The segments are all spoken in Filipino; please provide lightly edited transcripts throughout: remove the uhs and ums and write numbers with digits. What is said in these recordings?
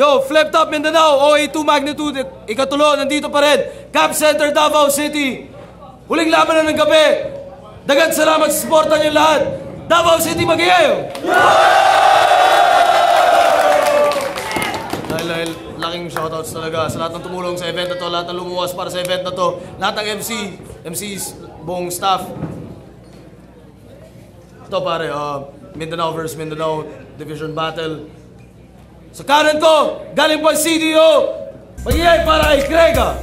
Yo, Flip Top Mindanao, OA2 Magnitude, ikatulo, nandito pa rin. Cap Center, Davao City. Huling laban na ng gabi. Dagan salamat sa suporta niyo lahat. Davao City, mag-iyayo! Dahil laking shoutouts talaga sa lahat ng tumulong sa event na to, lahat ng lumuwas para sa event na to, lahat ng MCs, buong staff. Ito pare, Mindanao vs Mindanao Division Battle. Sa kanan ko, galing pa CDO, mag-iyay para kay Krega.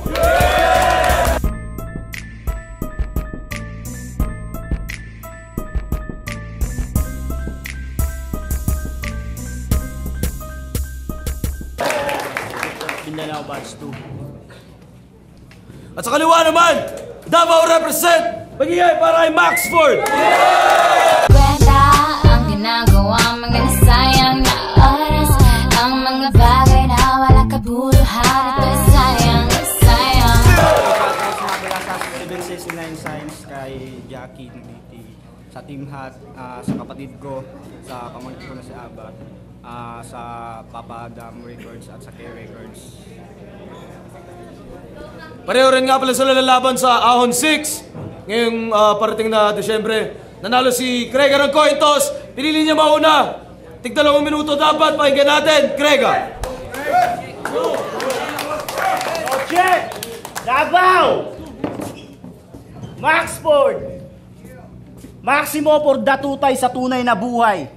Mindanao Batch 2. At sa kaliwa naman, Davao represent, mag-iyay para kay Maxford. Kwenta ang ginagawa, mga nasayang na oras, ang mga bagay na wala kabuluhan, ito'y sayang. Mula sa 769 Science kay Jackie Nubiti, sa Team Hat, sa kapatid ko, sa pamangkin ko na si Aba, sa Papa Adam Records at sa K Records. Pareho rin nga pala sila lalaban sa Ahon 6 ngayong parating na Desyembre. Nanalo si Krega ng coin toss. Pinili niya mauna. Tig-2 minuto dapat. Pakinggan natin. Krega. Oche! Davao! Maxford! Maximo por datutay sa tunay na buhay.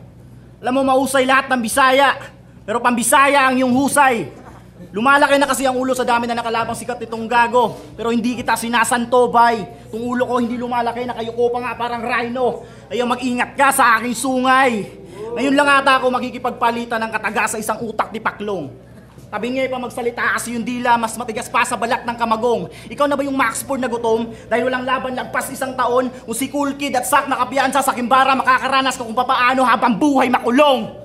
Alam mo, mausay lahat ng Bisaya. Pero pambisaya ang iyong husay. Lumalaki na kasi ang ulo sa dami na nakalabang sikat nitong gago. Pero hindi kita sinasanto, bay. Itong ulo ko hindi lumalaki, nakayuko pa nga parang rhino. Ayaw, mag-ingat ka sa aking sungay. Ngayon lang ata ako makikipagpalitan ng kataga sa isang utak ni Paklong. Tabingay pa magsalita kasi yung dila mas matigas pa sa balat ng kamagong. Ikaw na ba yung Maxford na gutom? Dahil walang laban lagpas isang taon, o si Cool Kid at Sak nakapiyansa sa Kimbara, makakaranas ka kung papaano habang buhay makulong.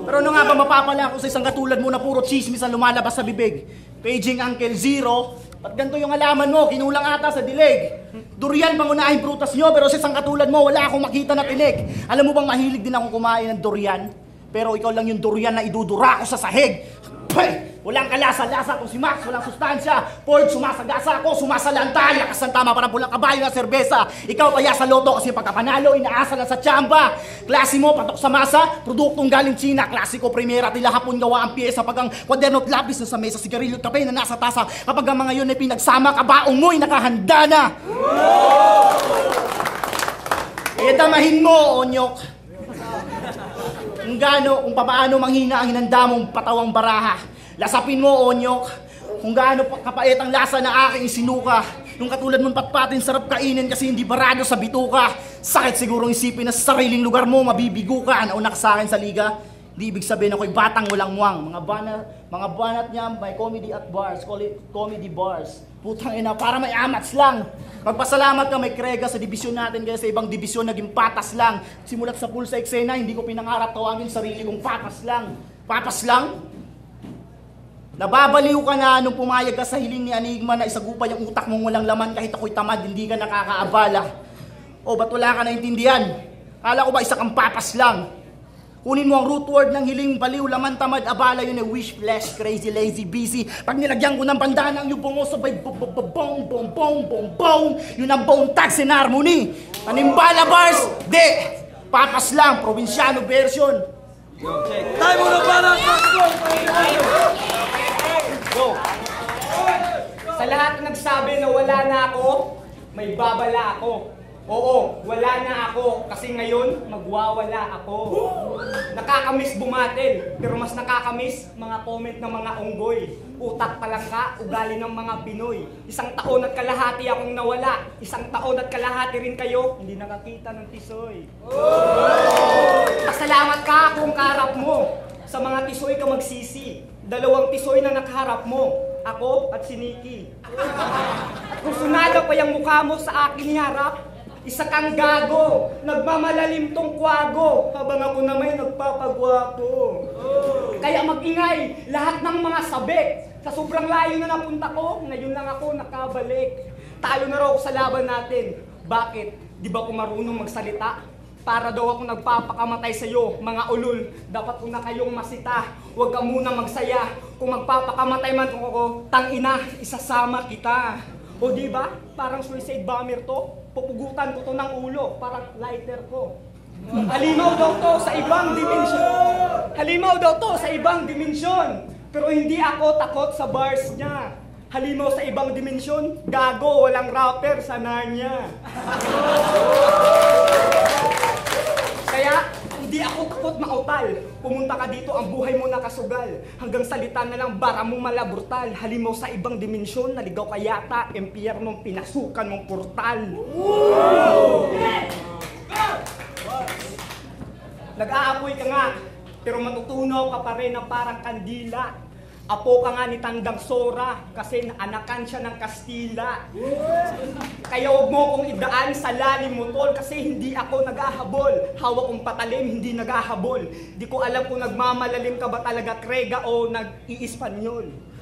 Pero ano nga ba mapapala ako sa isang katulad mo na puro chismis ang lumalabas sa bibig? Paging Uncle Zero, at ganito yung alaman mo, kinulang ata sa dilig. Durian pangunahing prutas nyo, pero sa isang katulad mo, wala akong makita na tinik. Alam mo bang mahilig din akong kumain ng durian? Pero ikaw lang yung durian na idudura ko sa sahig. Pay! Walang kalasa-lasa kung si Max, walang sustansya. Ford, sumasagasa ako, sumasalanta. Lakas ng tama para pulang kabayo na serbesa. Ikaw kaya sa loto kasi pagkapanalo, inaasa lang sa tsamba. Klase mo, patok sa masa, produktong galing China. Klasiko, primera, tila hapon gawa ang piyesa. Pag ang kwaderno't lapis na sa mesa, sigarilyo at kape na nasa tasa. Kapag ang mga yun ay pinagsama, kabaong mo'y nakahanda na. E damahin mo, Onyok. Kung paano manghina ang hinanda mong patawang baraha. Lasapin mo, Onyok, kung gaano kapait ang lasa na aking isinuka. Nung katulad mong patpatin, sarap kainin kasi hindi barado sa bituka. Sakit sigurong isipin na sa sariling lugar mo, mabibigo ka. Nauna ka sa akin sa liga, di ibig sabihin ako'y batang walang muwang. Mga banat niya, may comedy at bars, call it comedy bars. Putang ina, para may amats lang. Magpasalamat ka may Krega sa dibisyon natin kaya sa ibang dibisyon naging patas lang. Simulat sa pool sa eksena, hindi ko pinangarap tawagin sarili kong papas lang. Papas lang? Nababaliw ka na nung pumayag ka sa hiling ni Enigma na isagupay yung utak mong walang laman kahit ako'y tamad, hindi ka nakakaabala. O ba't wala ka naintindihan? Kala ko ba isa kang papas lang? Kunin mo ang root word ng hiling, baliw, laman, tamad, abala, yun ay wish, flash, crazy, lazy, busy. Pag nilagyan ko ng bandana ang yung bungo, sabay bong, bong, bong, bong, bong. Yun ang bone tags in harmony. Animbala bars, de, papas lang, probinsyano version. Tayo muna para Go! Sa lahat na nagsabi na wala na ako, may babala ako. Oo, wala na ako kasi ngayon magwawala ako. Nakakamiss bumatel, pero mas nakakamiss mga comment ng mga unggoy. Utak pa lang ka, ugali ng mga Pinoy. 1 taon at kalahati akong nawala. 1 taon at kalahati rin kayo, hindi nakakita ng tisoy. Pasalamat ka kung kaharap mo. Sa mga tisoy ka magsisi. 2 tisoy na nakaharap mo. Ako at si Nikki. At kung sunada pa yung mukha mo sa akin iharap, isa kang gago, nagmamalalim tong kwago, habang ako na may nagpapagwapo. Kaya mag-ingay, lahat ng mga sabik. Sa sobrang layo na napunta ko, ngayon lang ako nakabalik. Talo na raw ako sa laban natin. Bakit? Di ba ako marunong magsalita? Para daw ako nagpapakamatay sa'yo, mga ulol. Dapat ko na kayong masita. Huwag ka muna magsaya. Kung magpapakamatay man ako, tangina, isasama kita. O diba? Parang suicide bomber to. Pupugutan ko to ng ulo. Parang lighter ko. Halimaw daw to sa ibang dimensyon. Halimaw daw to sa ibang dimensyon. Pero hindi ako takot sa bars niya. Halimaw sa ibang dimensyon. Gago, walang rapper sa Narnia. Kaya, hindi ako takot mautal. Pumunta ka dito, ang buhay mo nakasugal. Hanggang salita na lang, bara mo malaburtal. Halimaw sa ibang dimensyon, naligaw ka yata. Impyernong pinasukan mong portal. Nag-aapoy ka nga, pero matutunaw ka pa rin na parang kandila. Apo ka nga ni Tandang Sora kasi anakan siya ng Kastila. Kaya huwag mo kong idaan sa lalim mo tol kasi hindi ako naghahabol. Hawak kong patalim, hindi naghahabol. Di ko alam kung nagmamalalim ka ba talaga Krega o nag-i-Espanyol.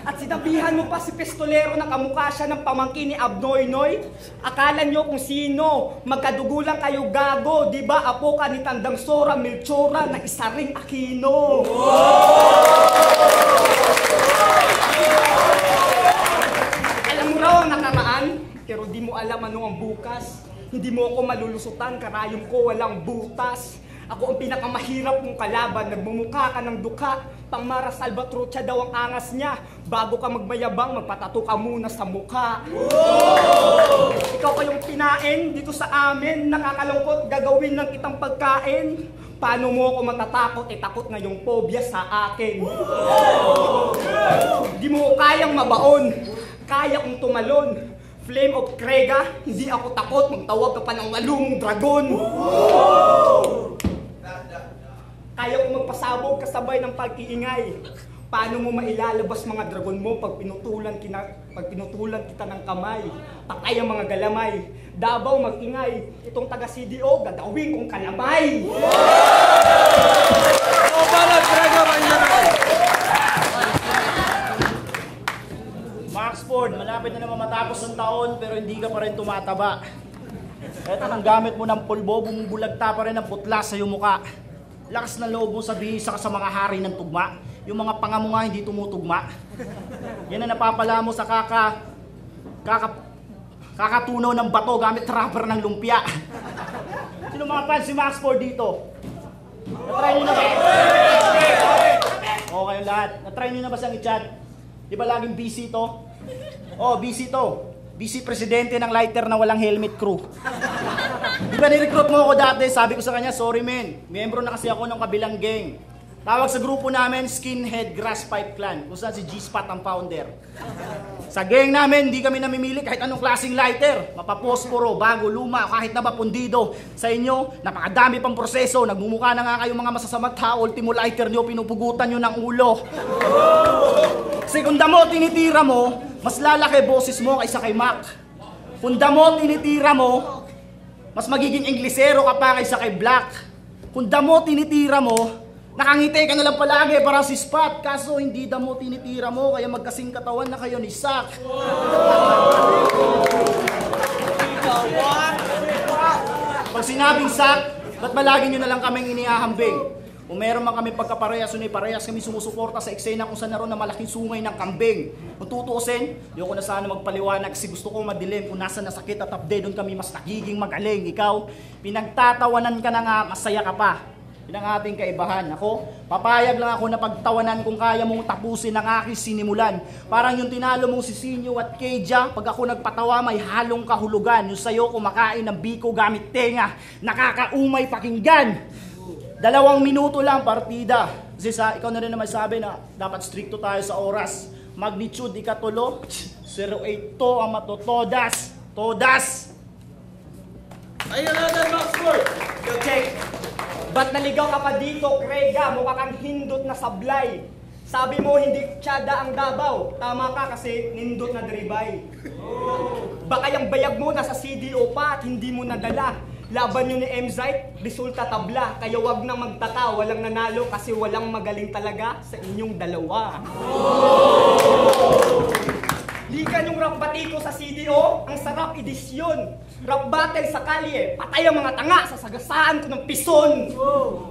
At sinabihan mo pa si Pistolero na kamukha siya ng pamangkin ni Abnoy-Noy? Akala nyo kung sino? Magkadugo lang kayo gago, di ba? Apo ka ni Tandang Sora, Melchora na isa ring Aquino. Alam mo raw ang nakaraan, pero di mo alam ano ang bukas. Hindi mo ako malulusutan, karayom ko walang butas. Ako ang pinakamahirap mong kalaban, nagmumukha ka ng duka. Pangmara Salvatrucha daw ang angas niya. Bago ka magmayabang, magpatato ka muna sa mukha. Ikaw kayong pinain dito sa amin, nakakalungkot gagawin ng kitang pagkain. Paano mo ako matatakot? Takot na yung phobia sa akin. Di mo kayang mabaon, kaya kong tumalon. Flame of Krega, hindi ako takot, magtawag ka pa ng walumong dragon. Kaya kong magpasabog kasabay ng pag-iingay. Paano mo mailalabas mga dragon mo pag pinutulan kita ng kamay? Patay ang mga galamay. Davao mag-ingay. Itong taga-CDO, gagawin kong kalamay. Maxford, malapit na naman matapos ng taon pero hindi ka pa rin tumataba. Eto nang gamit mo ng pulbo, bumubulagta pa rin ang putla sa iyong muka. Lakas ng loob mo sabihin sa mga hari ng tugma. Yung mga panga mo nga hindi tumutugma. Yan ang napapala mo sa kakatunaw ng bato gamit rubber ng lumpia. Sino mga fans si Maxford dito? Natry nyo na ba? Okay lahat. Natry nyo na ba siyang i-chat? Di ba laging busy to? Oh, busy to. Busy presidente ng lighter na walang helmet crew. Di ba nirecruit mo ako dati? Sabi ko sa kanya, sorry men. Miyembro na kasi ako ng kabilang gang. Tawag sa grupo namin, Skinhead Grass Pipe Clan, kung saan si G-Spot ang founder. Sa gang namin, hindi kami namimili kahit anong klaseng lighter. Mapaposporo, bago, luma, kahit na ba pundido. Sa inyo, napakadami pang proseso. Nagmumukha na nga kayo mga masasamang tao. Ultimo lighter nyo, pinupugutan nyo ng ulo. Kasi kung damo tinitira mo, mas lalaki boses mo kaysa kay Mac. Kung damo tinitira mo, mas magiging Inglesero ka pa kaysa kay Black. Kung damo tinitira mo, nakangiti ka na lang palagi para si Spot. Kaso hindi damo tinitira mo, kaya magkasing katawan na kayo ni Sak. Pag sinabing Sak, ba't malagi nyo na lang kaming inihahambing? Kung meron man kami pagkaparehas, parehas kami sumusuporta sa eksena kung saan naroon na malaking sungay ng kambing. Kung tutuusin, di ako na sana magpaliwanag kasi gusto ko madilim kung nasa nasakit at update doon kami mas nagiging magaling. Ikaw, pinagtatawanan ka na nga, masaya ka pa. Yun ang ating kaibahan. Ako, papayag lang ako na pagtawanan kung kaya mong tapusin ang aking sinimulan. Parang yung tinalo mong si Sinyo at Keja, pag ako nagpatawa may halong kahulugan. Yung sayo kumakain ng biko gamit tenga, nakakaumay pakinggan. 2 minuto lang partida. Kasi ikaw na rin naman sabi na dapat stricto tayo sa oras. Magnitude ikatulo, 08 to ang matotodas. Todas! Ayun natin, Maxford! Yo, check. Ba't naligaw ka pa dito, Krega? Mukha kang hindot na sablay. Sabi mo hindi tiyada ang Davao. Tama ka kasi nindot na dribay. Baka yung bayag mo nasa CDO pa at hindi mo nadala. Laban nyo ni M-Zite, resulta tabla. Kaya wag na magtaka, walang nanalo kasi walang magaling talaga sa inyong dalawa. Kaibigan yung rap batiko sa CDO, ang sarap edisyon. Rap battle sa kalye, patay ang mga tanga sa sagasaan ko ng pison.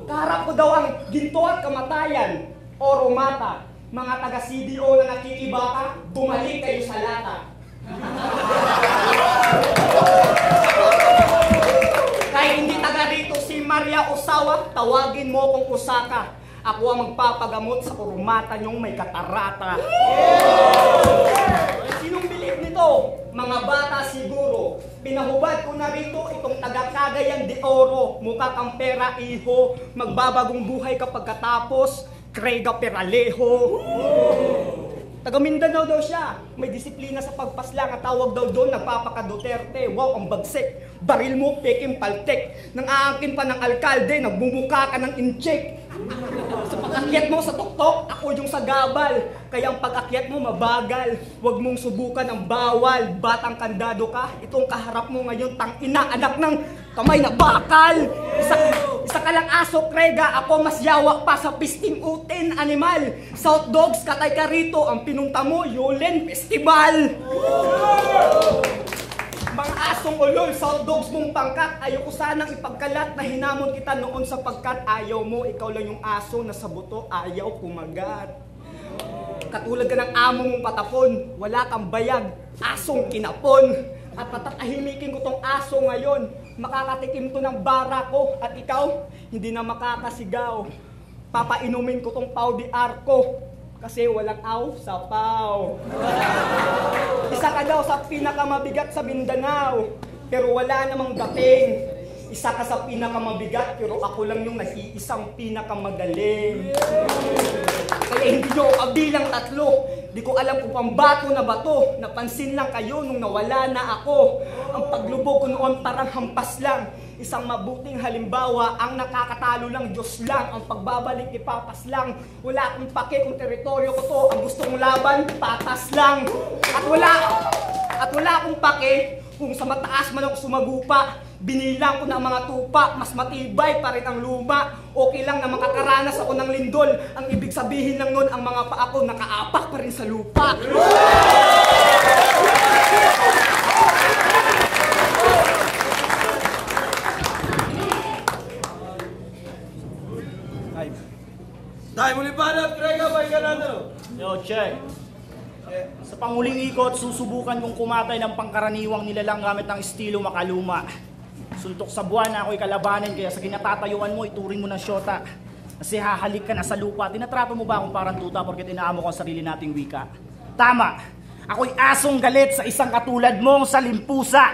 Kaharap ko daw ang ginto at kamatayan, oro mata. Mga taga CDO na nakikibaka, bumalik kayo sa lata. Kahit hindi taga rito si Maria Osawa, tawagin mo kong Osaka. Ako ang magpapagamot sa urumata niyong may katarata. Sinong bilib nito? Mga bata siguro. Pinahubad ko na rito itong taga-Cagayan de Oro. Mukha kang pera, iho. Magbabagong buhay kapag katapos. Crega Peralejo. Taga Mindanao daw siya. May disiplina sa pagpaslang at tawag daw doon nagpapaka-Duterte. Wow, ang bagsik. Baril mo, peking paltek. Nang aangkin pa ng alkalde, nagmumuka ka ng incheck. Sa pag-akyat mo sa tuktok, ako yung sa gabal. Kaya ang pag-akyat mo mabagal. Huwag mong subukan ang bawal. Batang kandado ka, itong kaharap mo ngayon tang-ina, anak ng kamay na bakal. Isa ka lang aso, Krega. Ako mas yawak pa sa pisting utin, animal. South Dogs, katay ka rito. Ang pinunta mo, Yulen Festival. Mga asong ulol, South Dogs mong pangkat. Ayoko sanang ipagkalat na hinamon kita noon sapagkat ayaw mo, ikaw lang yung aso na sa buto ayaw kumagat. Katulad ka ng amo mong patapon, wala kang bayag, asong kinapon. At patatahimikin ko tong aso ngayon, makakatikim to ng bara ko. At ikaw, hindi na makakasigaw. Papainumin ko tong Pau de Arco, kasi walang aw sa Pau. Isa ka daw sa pinakamabigat sa Mindanao, pero wala namang dating. Isa ka sa pinakamabigat, pero ako lang yung nag-iisang pinakamagaling. Kaya hindi nyo kabilang tatlo. Di ko alam kung pambato na bato. Napansin lang kayo nung nawala na ako. Ang paglubog ko noon parang hampas lang. Isang mabuting halimbawa, ang nakakatalo lang, Diyos lang. Ang pagbabalik ipapas lang. Wala akong pake kung teritoryo ko to. Ang gusto mong laban, patas lang. At wala akong pake kung sa mataas man ako sumagupa. Binilang ko na ang mga tupa, mas matibay pa rin ang luma. Okay lang na makakaranas ako ng lindol. Ang ibig sabihin lang nun, ang mga paa ko nakaapak pa rin sa lupa. Dahil muli pa na, Krega, pahinga natin. Yo, check. Sa panguling ikot, susubukan kong kumatay ng pangkaraniwang nilalang gamit ng estilo makaluma. Suntok sa buwan na ako'y kalabanin, kaya sa kinatatayuan mo, ituring mo ng syota. Kasi hahalik ka na sa lupa. Tinatrato mo ba akong parang tuta porket inaamo ko ang sarili nating wika? Tama! Ako'y asong galit sa isang katulad mong salimpusa.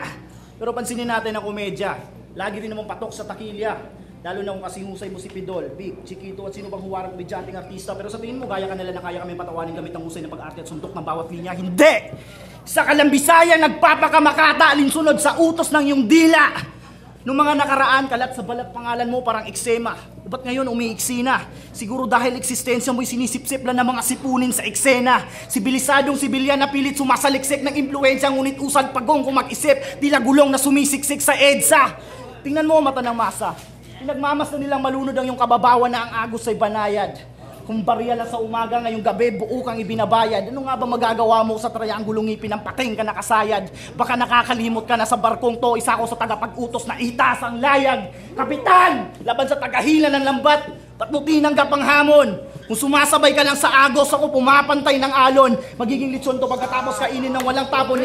Pero pansinin natin ang komedya. Lagi rin namang patok sa takilya. Lalo na kung kasing husay mo si Pidol, Big, Chiquito at sino bang huwarang komedyanting artista. Pero sa tingin mo, gaya ka nila na kaya kami patawanin gamit ang husay na pag-arte at suntok ng bawat linya. Hindi! Sa kalambisaya, nagpapakamakata alinsunod sa utos ng iyong dila. Nung mga nakaraan, kalat sa balat pangalan mo parang eksema. Ba't ngayon umiiksi na? Siguro dahil eksistensya mo'y sinisipsip lang ng mga sipunin sa eksena. Sibilisadong sibilyan na pilit sumasaliksik ng impluensya, ngunit usad pagong kung mag-isip, tila gulong na sumisiksik sa EDSA. Tingnan mo mata ng masa. Pinagmamas na nilang malunod ang iyong kababawan na ang agos ay banayad. Kung barya lang sa umaga, ngayong gabi buo kang ibinabayad. Ano nga ba magagawa mo sa triangulong ngipin ng pating ka nakasayad? Baka nakakalimot ka na sa barkong to, isa ko sa tagapag-utos na itas ang layag. Kapitan! Laban sa tagahila ng lambat, patmutinang kapanghamon. Kung sumasabay ka lang sa agos, ako pumapantay ng alon. Magiging litson to pagkatapos kainin ng walang tapon.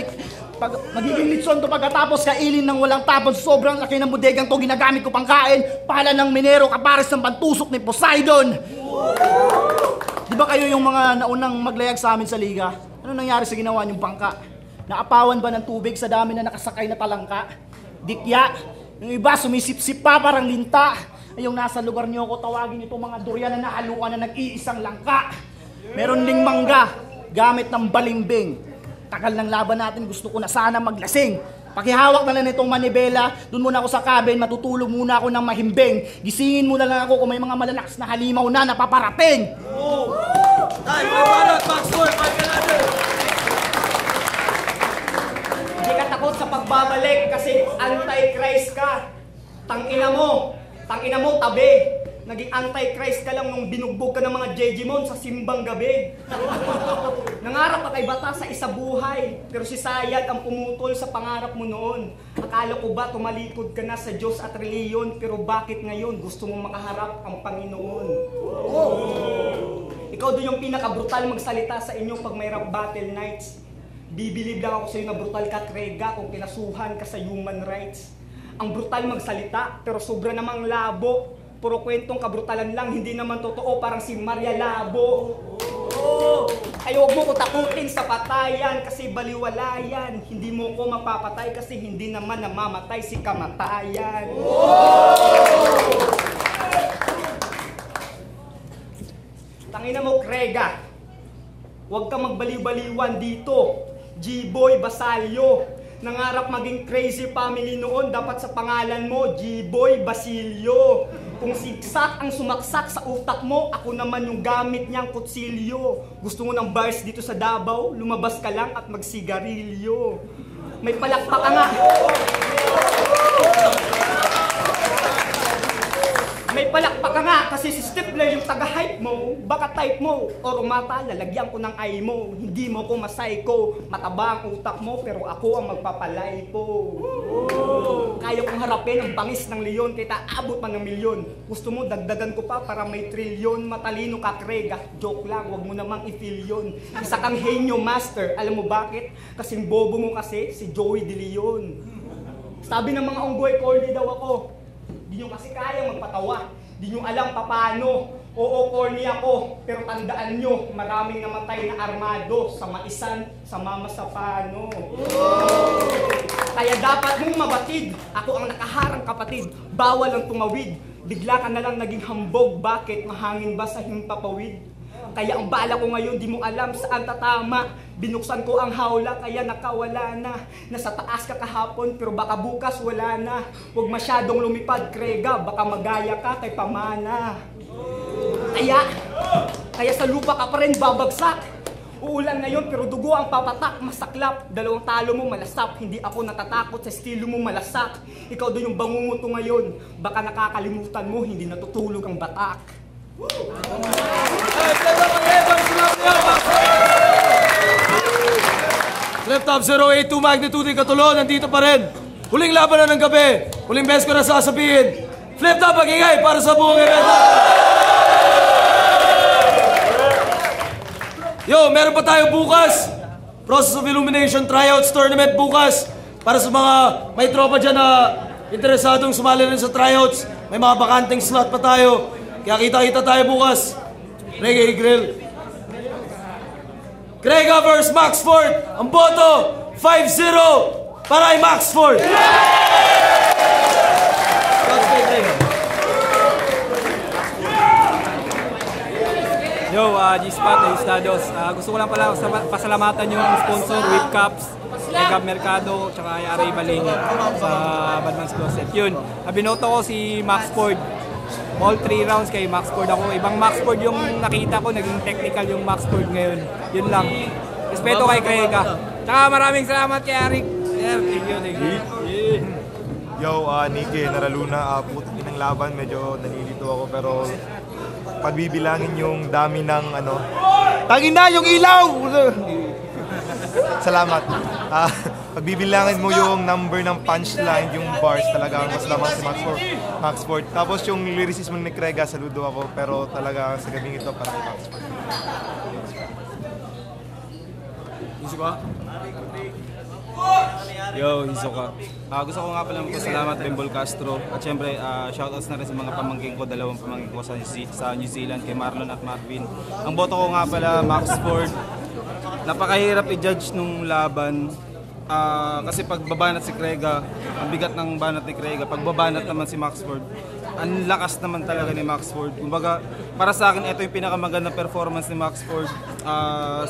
Magiging litson to pagkatapos kainin ng walang tapon. Sobrang laki ng bodegang to, ginagamit ko pang kain. Pala ng minero, kapares ng pantusok ni Poseidon. Di ba kayo yung mga naunang maglayag sa amin sa liga? Ano nangyari sa ginawa niyong bangka? Naapawan ba ng tubig sa dami na nakasakay na talangka? Dikya. Yung iba sumisip-sip pa parang linta. Yung nasa lugar niyo ko tawagin itong mga durian na nahaluan na nag-iisang langka. Meron ding mangga gamit ng balimbing. Tagal ng laban natin, gusto ko na sana maglasing. Pakihawak na lang itong manibela, dun muna ako sa cabin, matutulog muna ako ng mahimbing. Gisingin mo na lang ako kung may mga malalakas na halimaw na napaparating. Dahil muli pa na, backstory, pahinga natin. Hindi ka takot sa pagbabalik kasi anti-Christ ka. Tangina mo tabi. Naging anti-Christ ka lang nung binugbog ka ng mga Jejimon sa simbang gabi. Nangarap ka kay Bata sa isa buhay, pero si Sayad ang pumutol sa pangarap mo noon. Akala ko ba tumalikod ka na sa Diyos at reliyon, pero bakit ngayon gusto mong makaharap ang Panginoon? Ikaw doon yung pinaka-brutal magsalita sa inyo pag may rap battle nights. Bibilib lang ako sa iyo na brutal ka, Krega, kung kinasuhan ka sa human rights. Ang brutal magsalita, pero sobra namang labo. Puro kwentong kabrutalan lang, hindi naman totoo, parang si Maria Labo. Ay, huwag mo ko takutin sa patayan, kasi baliwala yan. Hindi mo ko mapapatay, kasi hindi naman namamatay si kamatayan. Tangina mo, Krega. Huwag ka magbaliw-baliwan dito. G-Boy Basalyo. Nangarap maging crazy family noon, dapat sa pangalan mo, G-Boy Basilio. Kung siksak ang sumaksak sa utak mo, ako naman yung gamit niyang kutsilyo. Gusto mo ng bars dito sa Davao, lumabas ka lang at magsigarilyo. May palakpak ka nga. May palakpak ka nga kasi si Stifler yung taga-hype mo. Baka type mo o rumata, lalagyan ko ng eye mo. Hindi mo ko masayko, mataba ang utak mo pero ako ang magpapalay po. Kaya kong harapin ang bangis ng leon kahit aabot man ng milyon. Gusto mo dagdagan ko pa para may trilyon. Matalino ka, Krega, joke lang, wag mo namang i-feel yun. Isa kang henyo master, alam mo bakit? Kasing bobo mo kasi si Joey De Leon. Sabi ng mga unggoy, corny daw ako. Di nyo kasi kaya magpatawa. Di nyo alam paano. Oo, corny ako. Pero tandaan nyo, maraming namatay na armado sa maisan, sa mama sa pano. Kaya dapat mong mabatid. Ako ang nakaharang kapatid. Bawal ang tumawid. Bigla ka na lang naging hambog. Bakit? Mahangin ba sa himpapawid? Kaya ang bala ko ngayon, di mo alam saan tatama. Binuksan ko ang hawla, kaya nakawala na. Nasa taas ka kahapon, pero baka bukas wala na. Huwag masyadong lumipad, Krega, baka magaya ka kay Pamana. Kaya sa lupa ka pa rin babagsak. Uulan ngayon, pero dugo ang papatak, masaklap. Dalawang talo mo malasap, hindi ako natatakot sa estilo mo malasak. Ikaw doon yung bangunguto ngayon, baka nakakalimutan mo, hindi natutulog ang batak. Flip Top 082 Magnitude Katulo, nandito pa rin. Huling laban na ng gabi. Huling beses ko na sasabihin. Flip Top, magingay para sa buong event. Yo, meron pa tayo bukas. Process of Illumination Tryouts Tournament bukas. Para sa mga may tropa dyan na interesadong sumali rin sa tryouts. May mga bakanting slot pa tayo. Kaya kita-kita tayo bukas. Reggae Grill. Krega vs. Maxford. Ang boto, 5-0 para kay Maxford. Yo, G-Spot, Estados. Gusto ko lang pala pasalamatan yung sponsor, Whip Cups, Mega Mercado, tsaka Aray Baling sa Badman's Closet. Yun, binoto ko si Maxford. All 3 rounds kay Maxford ako. Ibang Maxford yung nakita ko, naging technical yung Maxford ngayon. Yun lang. Respeto kay Krega. Tsaka maraming salamat kay Arik. Thank you. Yo, Nike, Naraluna, puti ng laban, medyo nalilito ako pero pagbibilangin yung dami ng ano. Tangin na yung ilaw! Salamat. Pagbibilangin mo yung number ng punchline, yung bars, talaga mas lamang si Maxford. Tapos yung lyricism ni Krega, saludo ako, pero talaga sa gabing ito para kay Maxford. Hisoka? Yo, Hisoka. Gusto ko nga pala magpasalamat Bembol Castro. At syempre, shoutouts na rin sa mga pamangking ko, dalawang pamangking ko sa New Zealand, kay Marlon at Marvin. Ang boto ko nga pala, Maxford. Napakahirap i-judge nung laban. Kasi pag babanat si Krega, ang bigat ng banat ni Krega. Pag babanat naman si Maxford, ang lakas naman talaga ni Maxford. Kumbaga, para sa akin, ito yung pinakamagandang performance ni Maxford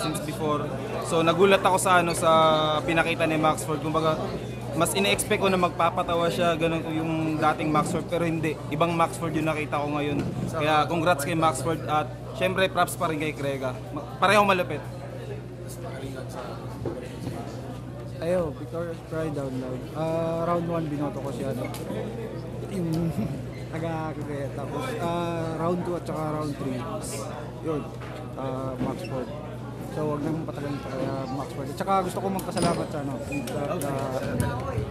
since before. So nagulat ako sa pinakita ni Maxford. Kumbaga, mas ina-expect ko na magpapatawa siya, ganun yung dating Maxford, pero hindi. Ibang Maxford yung nakita ko ngayon. Kaya congrats kay Maxford at syempre props pa rin kay Krega. Pareho malupit. Ayo, Victoria's Pride down loud. Round 1 binoto ko siya. taga-Cagayan. Tapos round 2 at saka round 3, yun, Max Ford. So huwag nang patagalin pa kaya Max Ford. At saka gusto ko magpasalamat sa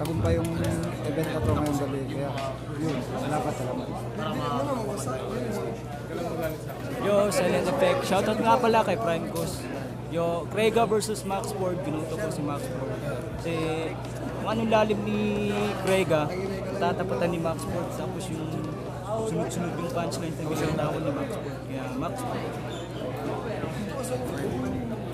tagumpay yung event na to ngayong gabi. Kaya yun, salamat. Yo, Silent Effect. Shoutout nga pala kay Prime Cos. Yo, Crega versus Max Ford. Binuto ko si Max Ford. Kasi kung anong lalim ni Crega, tatapatan ni Max Ford. Tapos yung sunod-sunod yung punchline na ginagawa ni Max Ford. Kaya Max Ford.